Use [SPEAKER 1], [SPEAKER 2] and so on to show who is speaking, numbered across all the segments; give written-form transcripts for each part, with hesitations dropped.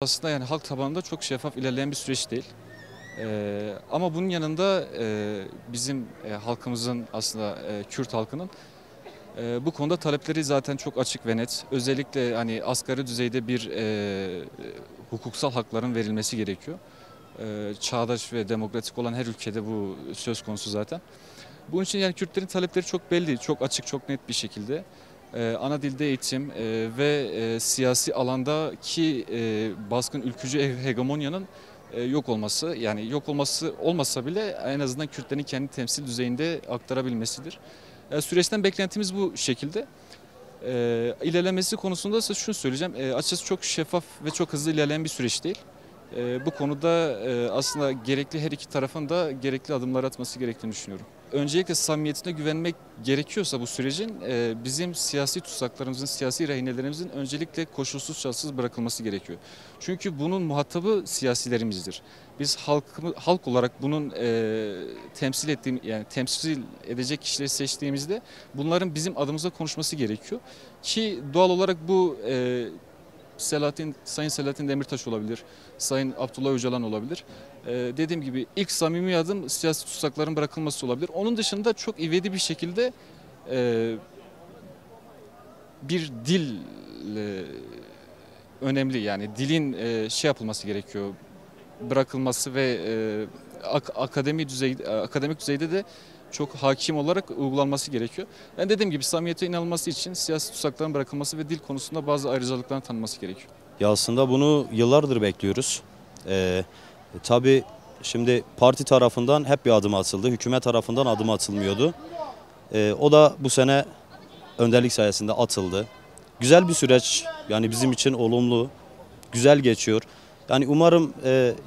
[SPEAKER 1] Aslında yani halk tabanında çok şeffaf ilerleyen bir süreç değil. Ama bunun yanında bizim halkımızın aslında Kürt halkının bu konuda talepleri zaten çok açık ve net. Özellikle hani asgari düzeyde bir hukuksal hakların verilmesi gerekiyor. Çağdaş ve demokratik olan her ülkede bu söz konusu zaten. Bunun için yani Kürtlerin talepleri çok belli, çok açık, çok net bir şekilde. Ana dilde eğitim ve siyasi alandaki baskın ülkücü hegemonyanın yok olması, yani yok olması olmasa bile en azından Kürtlerin kendi temsil düzeyinde aktarabilmesidir. Süreçten beklentimiz bu şekilde. İlerlemesi konusunda ise şunu söyleyeceğim. Açıkçası çok şeffaf ve çok hızlı ilerleyen bir süreç değil. Bu konuda aslında gerekli her iki tarafın da gerekli adımlar atması gerektiğini düşünüyorum. Öncelikle samimiyetine güvenmek gerekiyorsa bu sürecin bizim siyasi tutsaklarımızın, siyasi rehinelerimizin öncelikle koşulsuz şartsız bırakılması gerekiyor. Çünkü bunun muhatabı siyasilerimizdir. Biz halk olarak bunun yani temsil edecek kişileri seçtiğimizde bunların bizim adımıza konuşması gerekiyor. Ki doğal olarak bu Sayın Selahattin Demirtaş olabilir, Sayın Abdullah Öcalan olabilir. Dediğim gibi ilk samimi adım siyasi tutsakların bırakılması olabilir. Onun dışında çok ivedi bir şekilde e, bir dil önemli. Yani dilin şey yapılması gerekiyor, bırakılması ve akademik düzeyde de çok hakim olarak uygulanması gerekiyor. Ben dediğim gibi samimiyete inanılması için siyasi tutsakların bırakılması ve dil konusunda bazı ayrıcalıkların tanınması gerekiyor.
[SPEAKER 2] Ya aslında bunu yıllardır bekliyoruz. Tabii şimdi parti tarafından hep bir adım atıldı. Hükümet tarafından adım atılmıyordu. O da bu sene önderlik sayesinde atıldı. Güzel bir süreç, yani bizim için olumlu, güzel geçiyor. Yani umarım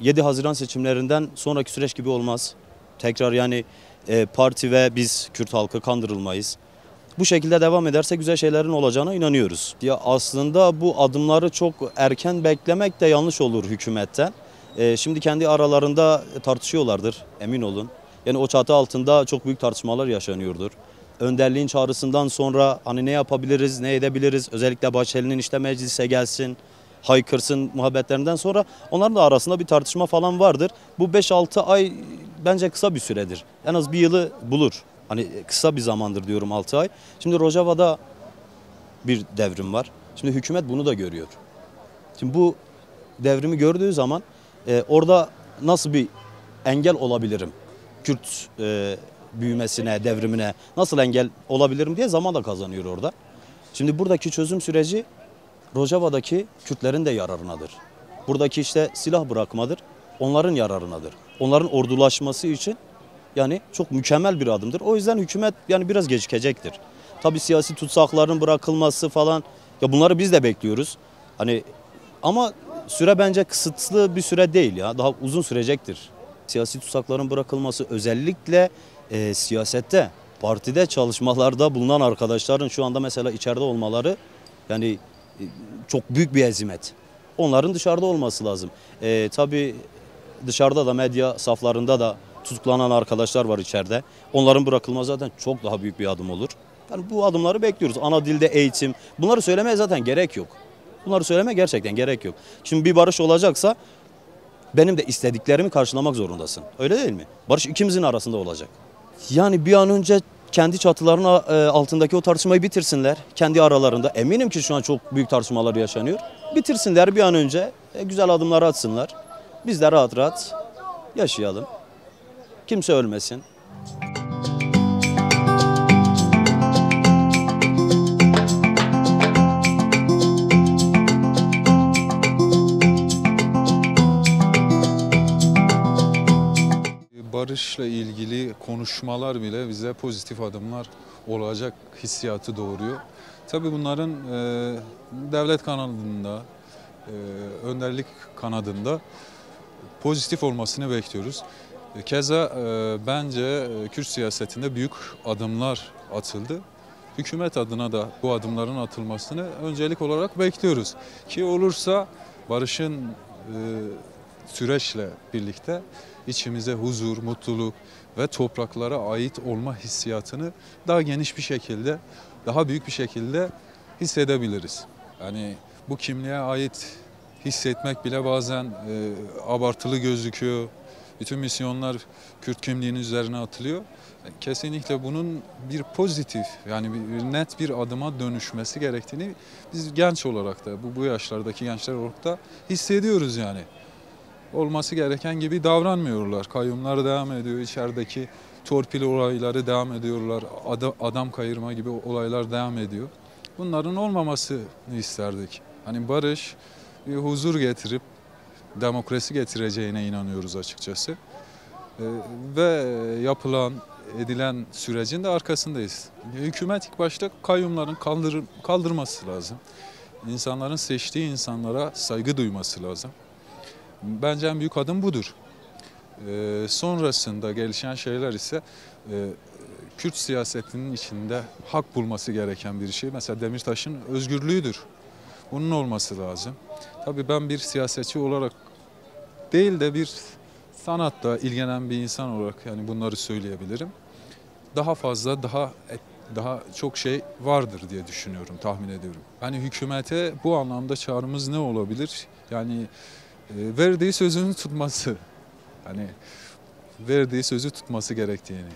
[SPEAKER 2] 7 Haziran seçimlerinden sonraki süreç gibi olmaz. Tekrar yani parti ve biz Kürt halkı kandırılmayız. Bu şekilde devam ederse güzel şeylerin olacağına inanıyoruz. Ya aslında bu adımları çok erken beklemek de yanlış olur hükümetten. Şimdi kendi aralarında tartışıyorlardır, emin olun. Yani o çatı altında çok büyük tartışmalar yaşanıyordur. Önderliğin çağrısından sonra hani ne yapabiliriz, ne edebiliriz? Özellikle Bahçeli'nin işte meclise gelsin, haykırsın muhabbetlerinden sonra onların da arasında bir tartışma falan vardır. Bu 5-6 ay bence kısa bir süredir. En az bir yılı bulur. Hani kısa bir zamandır diyorum 6 ay. Şimdi Rojava'da bir devrim var. Şimdi hükümet bunu da görüyor. Şimdi bu devrimi gördüğü zaman orada nasıl bir engel olabilirim? Kürt büyümesine, devrimine nasıl engel olabilirim diye zaman da kazanıyor orada. Şimdi buradaki çözüm süreci Rojava'daki Kürtlerin de yararınadır. Buradaki işte silah bırakmadır, onların yararınadır. Onların ordulaşması için yani çok mükemmel bir adımdır. O yüzden hükümet yani biraz gecikecektir. Tabii siyasi tutsakların bırakılması falan ya bunları biz de bekliyoruz. Hani ama süre bence kısıtlı bir süre değil ya. Daha uzun sürecektir. Siyasi tutsakların bırakılması özellikle siyasette, partide çalışmalarda bulunan arkadaşların şu anda mesela içeride olmaları yani çok büyük bir hezimet. Onların dışarıda olması lazım. Tabii dışarıda da medya saflarında da tutuklanan arkadaşlar var içeride. Onların bırakılması zaten çok daha büyük bir adım olur. Yani bu adımları bekliyoruz. Ana dilde eğitim. Bunları söylemeye zaten gerek yok. Bunları söylemeye gerçekten gerek yok. Şimdi bir barış olacaksa benim de istediklerimi karşılamak zorundasın. Öyle değil mi? Barış ikimizin arasında olacak. Yani bir an önce kendi çatılarının altındaki o tartışmayı bitirsinler. Kendi aralarında. Eminim ki şu an çok büyük tartışmalar yaşanıyor. Bitirsinler bir an önce. Güzel adımlar atsınlar. Biz de rahat rahat yaşayalım. Kimse ölmesin.
[SPEAKER 3] Barışla ilgili konuşmalar bile bize pozitif adımlar olacak hissiyatı doğuruyor. Tabii bunların devlet kanadında, önderlik kanadında pozitif olmasını bekliyoruz. Keza bence Kürt siyasetinde büyük adımlar atıldı. Hükümet adına da bu adımların atılmasını öncelik olarak bekliyoruz. Ki olursa barışın süreçle birlikte içimize huzur, mutluluk ve topraklara ait olma hissiyatını daha geniş bir şekilde, daha büyük bir şekilde hissedebiliriz. Yani bu kimliğe ait hissetmek bile bazen abartılı gözüküyor. Bütün misyonlar Kürt kimliğinin üzerine atılıyor. Kesinlikle bunun bir pozitif, yani bir net bir adıma dönüşmesi gerektiğini biz genç olarak da, bu yaşlardaki gençler olarak da hissediyoruz yani. Olması gereken gibi davranmıyorlar. Kayyumlar devam ediyor, içerideki torpil olayları devam ediyorlar, adam kayırma gibi olaylar devam ediyor. Bunların olmamasını isterdik. Hani barış, bir huzur getirip demokrasi getireceğine inanıyoruz açıkçası. Ve yapılan, edilen sürecin de arkasındayız. Hükümet ilk başta kayyumların kaldırması lazım. İnsanların seçtiği insanlara saygı duyması lazım. Bence en büyük adım budur. Sonrasında gelişen şeyler ise Kürt siyasetinin içinde hak bulması gereken bir şey. Mesela Demirtaş'ın özgürlüğüdür. Bunun olması lazım. Tabii ben bir siyasetçi olarak değil de bir sanatla ilgilenen bir insan olarak yani bunları söyleyebilirim. Daha fazla, daha çok şey vardır diye düşünüyorum, tahmin ediyorum. Yani hükümete bu anlamda çağrımız ne olabilir? Yani verdiği sözünü tutması. Hani verdiği sözü tutması gerektiğini.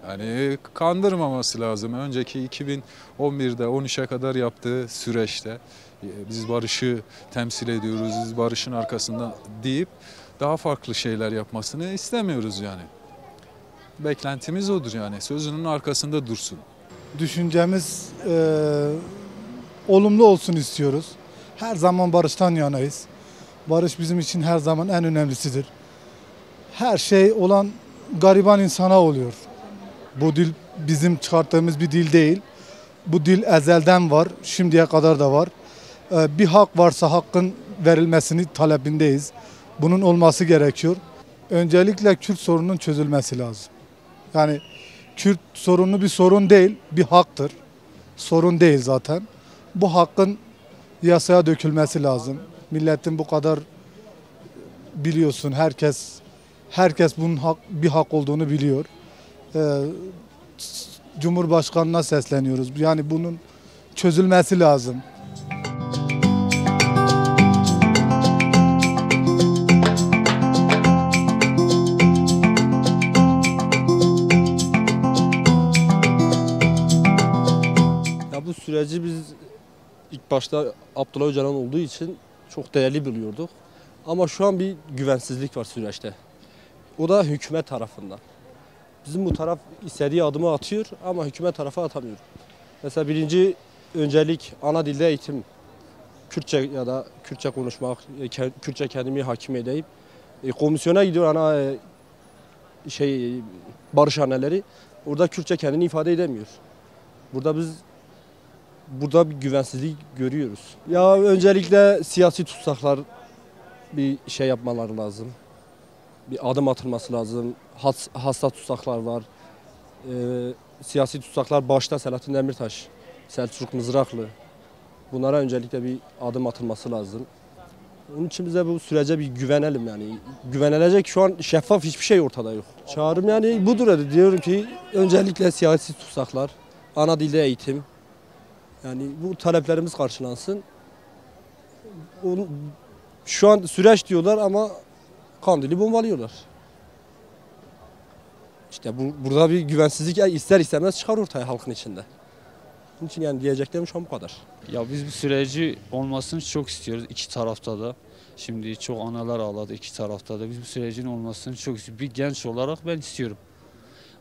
[SPEAKER 3] Yani kandırmaması lazım. Önceki 2011'de 13'e kadar yaptığı süreçte biz barışı temsil ediyoruz, biz barışın arkasında deyip daha farklı şeyler yapmasını istemiyoruz yani. Beklentimiz odur yani. Sözünün arkasında dursun.
[SPEAKER 4] Düşüncemiz olumlu olsun istiyoruz. Her zaman barıştan yanayız. Barış bizim için her zaman en önemlisidir. Her şey olan gariban insana oluyor. Bu dil bizim çıkarttığımız bir dil değil. Bu dil ezelden var, şimdiye kadar da var. Bir hak varsa hakkın verilmesini talebindeyiz. Bunun olması gerekiyor. Öncelikle Kürt sorununun çözülmesi lazım. Yani Kürt sorunu bir sorun değil, bir haktır. Sorun değil zaten. Bu hakkın yasaya dökülmesi lazım. Milletin bu kadar biliyorsun herkes bunun bir hak olduğunu biliyor. Cumhurbaşkanına sesleniyoruz. Yani bunun çözülmesi lazım.
[SPEAKER 5] Ya bu süreci biz ilk başta Abdullah Öcalan olduğu için çok değerli biliyorduk. Ama şu an bir güvensizlik var süreçte. O da hükümet tarafından. Bizim bu taraf istediği adımı atıyor ama hükümet tarafı atamıyor. Mesela birinci öncelik ana dilde eğitim. Kürtçe ya da Kürtçe konuşmak, Kürtçe kendimi hakim edeyim. Komisyona gidiyor barışhaneleri. Orada Kürtçe kendini ifade edemiyor. Burada bir güvensizlik görüyoruz. Ya öncelikle siyasi tutsaklar bir şey yapmaları lazım. Bir adım atılması lazım. Hassas tutsaklar var. Siyasi tutsaklar başta Selahattin Demirtaş, Selçuk Mızraklı. Bunlara öncelikle bir adım atılması lazım. Onun için bize bu sürece bir güvenelim yani. Güvenilecek şu an şeffaf hiçbir şey ortada yok. Çağrım yani budur. Diyorum ki öncelikle siyasi tutsaklar, ana dilde eğitim. Yani bu taleplerimiz karşılansın. Şu an süreç diyorlar ama Kandil'i bombalıyorlar. İşte burada bir güvensizlik ister istemez çıkar ortaya halkın içinde. Bunun için yani diyeceklerim şu an bu kadar.
[SPEAKER 6] Ya biz bu süreci olmasını çok istiyoruz iki tarafta da. Şimdi çok analar ağladı iki tarafta da. Biz bu sürecin olmasını çok istiyoruz. Bir genç olarak ben istiyorum.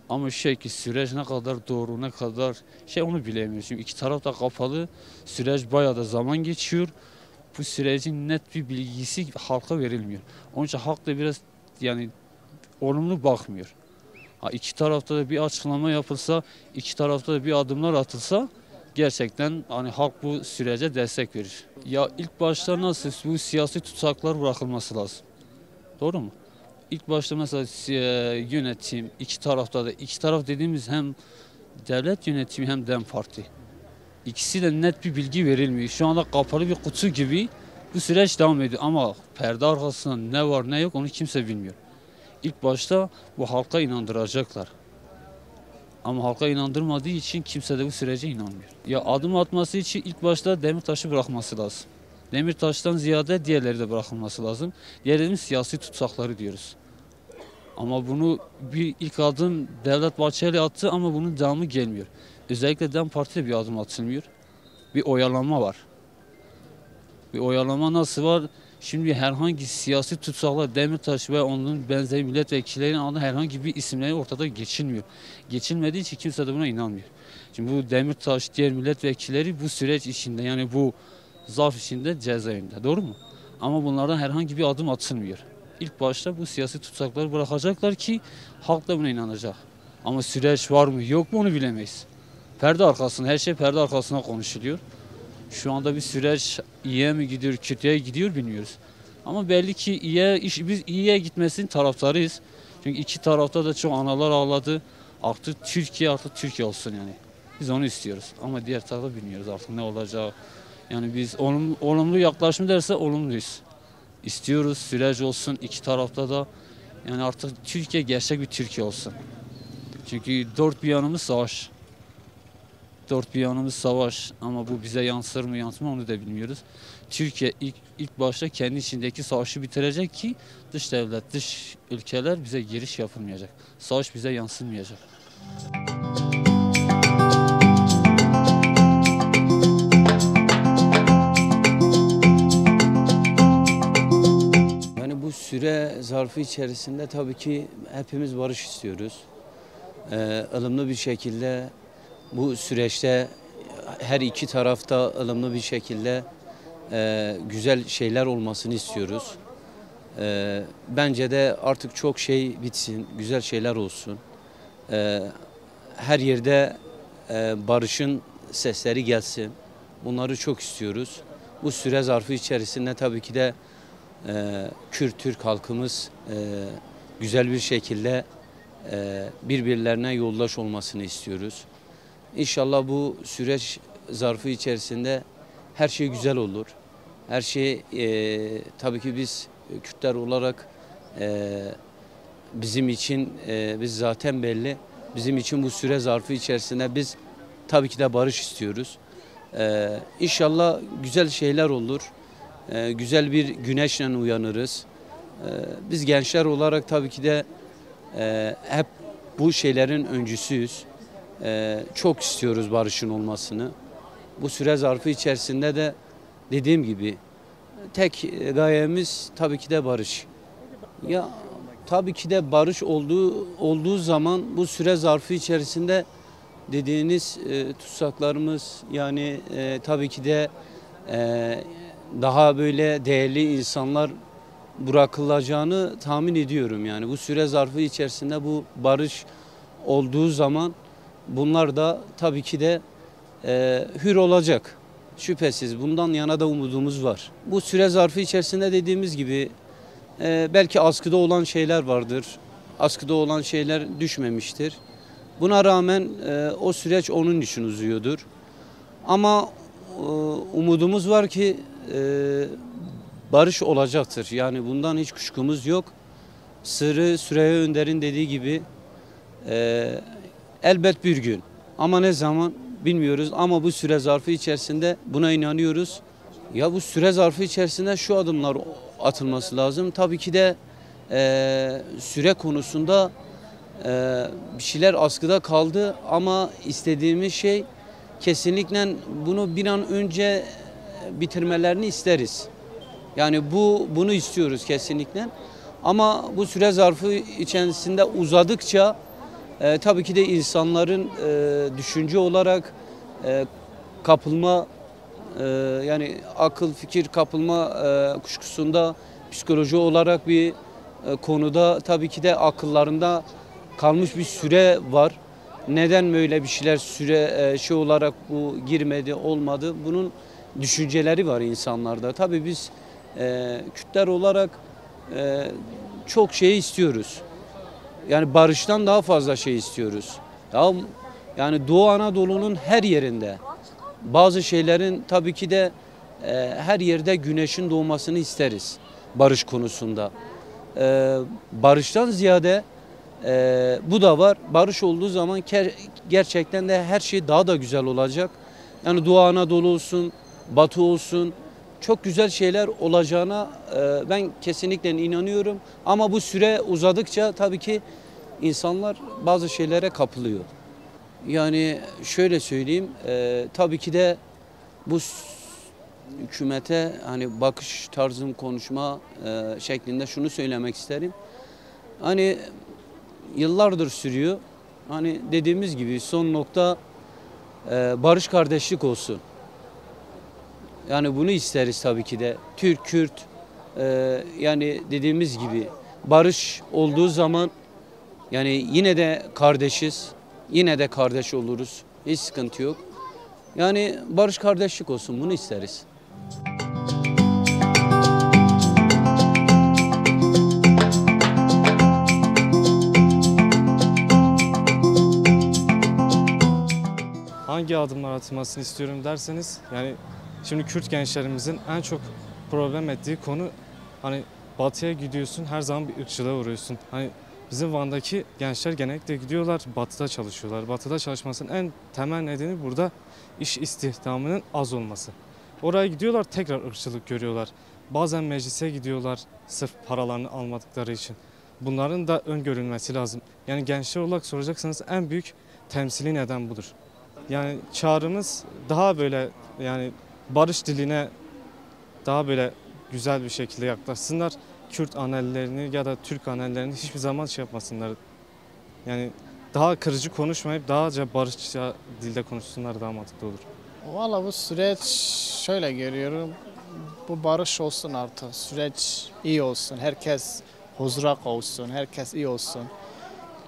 [SPEAKER 6] Ama süreç ne kadar doğru, ne kadar onu bilemiyoruz. Çünkü iki taraf da kapalı. Süreç bayağı da zaman geçiyor. Bu sürecin net bir bilgisi halka verilmiyor. Onun için halk da biraz yani olumlu bakmıyor. İki tarafta da bir açıklama yapılsa, iki tarafta da bir adımlar atılsa gerçekten hani halk bu sürece destek verir. Ya ilk başta nasıl bu siyasi tutsaklar bırakılması lazım. Doğru mu? İlk başta mesela yönetim iki taraf dediğimiz hem devlet yönetimi hem DEM Parti. İkisi de net bir bilgi verilmiyor. Şu anda kapalı bir kutu gibi bu süreç devam ediyor ama perde arkasında ne var ne yok onu kimse bilmiyor. İlk başta bu halka inandıracaklar. Ama halka inandırmadığı için kimse de bu sürece inanmıyor. Ya adım atması için ilk başta Demirtaş'ı bırakması lazım. Demirtaş'tan ziyade diğerleri de bırakılması lazım. Diğerlerimiz siyasi tutsakları diyoruz. Ama bunu bir ilk adım Devlet Bahçeli attı ama bunun devamı gelmiyor. Özellikle DEM Parti'de bir adım atılmıyor. Bir oyalanma var. Bir oyalama nasıl var? Şimdi herhangi siyasi tutsaklar Demirtaş ve onun benzeri milletvekillerinin adı herhangi bir isimleri ortada geçilmiyor. Geçilmediği için kimse de buna inanmıyor. Şimdi bu Demirtaş, diğer milletvekilleri bu süreç içinde yani bu zarf içinde cezaevinde. Doğru mu? Ama bunlardan herhangi bir adım atılmıyor. İlk başta bu siyasi tutsakları bırakacaklar ki halk da buna inanacak. Ama süreç var mı yok mu onu bilemeyiz. Perde arkasında, her şey perde arkasına konuşuluyor. Şu anda bir süreç iyiye mi gidiyor, kötüye gidiyor bilmiyoruz. Ama belli ki biz iyiye gitmesinin taraftarıyız. Çünkü iki tarafta da çok analar ağladı. Artık Türkiye olsun yani. Biz onu istiyoruz. Ama diğer tarafta bilmiyoruz artık ne olacak. Yani biz olumlu yaklaşım derse olumluyuz. İstiyoruz süreç olsun iki tarafta da. Yani artık Türkiye gerçek bir Türkiye olsun. Çünkü dört bir yanımız savaş. Dört bir yanımız savaş ama bu bize yansır mı yansımaz onu da bilmiyoruz. Türkiye ilk başta kendi içindeki savaşı bitirecek ki dış devlet, dış ülkeler bize giriş yapılmayacak. Savaş bize yansımayacak.
[SPEAKER 7] Yani bu süre zarfı içerisinde tabii ki hepimiz barış istiyoruz. Ilımlı bir şekilde bu süreçte her iki tarafta ılımlı bir şekilde güzel şeyler olmasını istiyoruz. Bence de artık çok şey bitsin, güzel şeyler olsun. Her yerde barışın sesleri gelsin. Bunları çok istiyoruz. Bu süre zarfı içerisinde tabii ki de Kürt Türk halkımız güzel bir şekilde birbirlerine yoldaş olmasını istiyoruz. İnşallah bu süreç zarfı içerisinde her şey güzel olur. Her şey tabii ki biz Kürtler olarak bizim için biz zaten belli. Bizim için bu süre zarfı içerisinde biz tabii ki de barış istiyoruz. İnşallah güzel şeyler olur. Güzel bir güneşle uyanırız. Biz gençler olarak tabii ki de hep bu şeylerin öncüsüyüz. Çok istiyoruz barışın olmasını. Bu süre zarfı içerisinde de dediğim gibi tek gayemiz tabii ki de barış. Ya tabii ki de barış olduğu zaman bu süre zarfı içerisinde dediğiniz tutsaklarımız yani tabii ki de daha böyle değerli insanlar bırakılacağını tahmin ediyorum yani. Bu süre zarfı içerisinde bu barış olduğu zaman bunlar da tabii ki de hür olacak. Şüphesiz bundan yana da umudumuz var. Bu süre zarfı içerisinde dediğimiz gibi belki askıda olan şeyler vardır. Askıda olan şeyler düşmemiştir. Buna rağmen o süreç onun için uzuyordur. Ama umudumuz var ki barış olacaktır. Yani bundan hiç kuşkumuz yok. Süreyya Önder'in dediği gibi elbet bir gün ama ne zaman bilmiyoruz ama bu süre zarfı içerisinde buna inanıyoruz. Ya bu süre zarfı içerisinde şu adımlar atılması lazım. Tabii ki de süre konusunda bir şeyler askıda kaldı ama istediğimiz şey kesinlikle bunu bir an önce bitirmelerini isteriz. Yani bunu istiyoruz kesinlikle. Ama bu süre zarfı içerisinde uzadıkça tabii ki de insanların düşünce olarak kapılma yani akıl fikir kapılma kuşkusunda psikoloji olarak bir konuda tabii ki de akıllarında kalmış bir süre var. Neden böyle bir şeyler süre olarak bu girmedi olmadı bunun düşünceleri var insanlarda. Tabii biz Kürtler olarak çok şey istiyoruz. Yani barıştan daha fazla şey istiyoruz. Yani Doğu Anadolu'nun her yerinde bazı şeylerin tabii ki de her yerde güneşin doğmasını isteriz barış konusunda. Barıştan ziyade bu da var. Barış olduğu zaman gerçekten de her şey daha da güzel olacak. Yani Doğu Anadolu olsun, Batı olsun, çok güzel şeyler olacağına ben kesinlikle inanıyorum. Ama bu süre uzadıkça tabii ki insanlar bazı şeylere kapılıyor. Yani şöyle söyleyeyim, tabii ki de bu hükümete hani bakış tarzım, konuşma şeklinde şunu söylemek isterim. Hani yıllardır sürüyor. Hani dediğimiz gibi son nokta barış kardeşlik olsun. Yani bunu isteriz tabii ki de. Türk, Kürt, yani dediğimiz gibi barış olduğu zaman yani yine de kardeşiz. Yine de kardeş oluruz. Hiç sıkıntı yok. Yani barış kardeşlik olsun, bunu isteriz.
[SPEAKER 8] Hangi adımlar atılmasını istiyorum derseniz, yani şimdi Kürt gençlerimizin en çok problem ettiği konu, hani batıya gidiyorsun her zaman bir ırkçılığa uğruyorsun. Hani bizim Van'daki gençler genellikle gidiyorlar batıda çalışıyorlar. Batıda çalışmasının en temel nedeni burada iş istihdamının az olması. Oraya gidiyorlar, tekrar ırkçılık görüyorlar. Bazen meclise gidiyorlar sırf paralarını almadıkları için. Bunların da öngörülmesi lazım. Yani gençler olarak soracaksanız en büyük temsili neden budur. Yani çağrımız daha böyle, yani barış diline daha böyle güzel bir şekilde yaklaşsınlar. Kürt annelerini ya da Türk annelerini hiçbir zaman şey yapmasınlar. Yani daha kırıcı konuşmayıp daha barışça dilde konuşsunlar, daha mantıklı olur.
[SPEAKER 9] Valla bu süreç şöyle görüyorum. Bu barış olsun artık. Süreç iyi olsun. Herkes huzura kavuşsun. Herkes iyi olsun.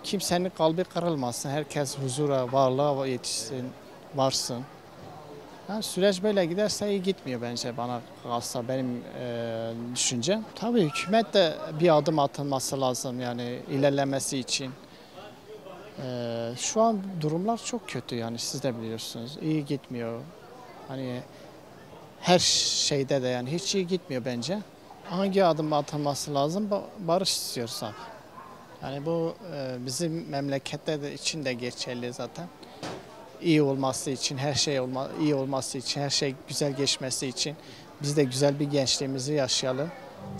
[SPEAKER 9] Kimsenin kalbi kırılmasın. Herkes huzura, varlığa yetişsin, varsın. Yani süreç böyle giderse iyi gitmiyor bence, bana kalsa benim düşüncem. Tabii hükümet de bir adım atılması lazım yani ilerlemesi için. Şu an durumlar çok kötü, yani siz de biliyorsunuz. İyi gitmiyor. Hani her şeyde de yani hiç iyi gitmiyor bence. Hangi adım atılması lazım? Barış istiyorsak. Yani bu bizim memlekette de için de geçerli zaten. İyi olması için, her şey iyi olması için, her şey güzel geçmesi için biz de güzel bir gençliğimizi yaşayalım.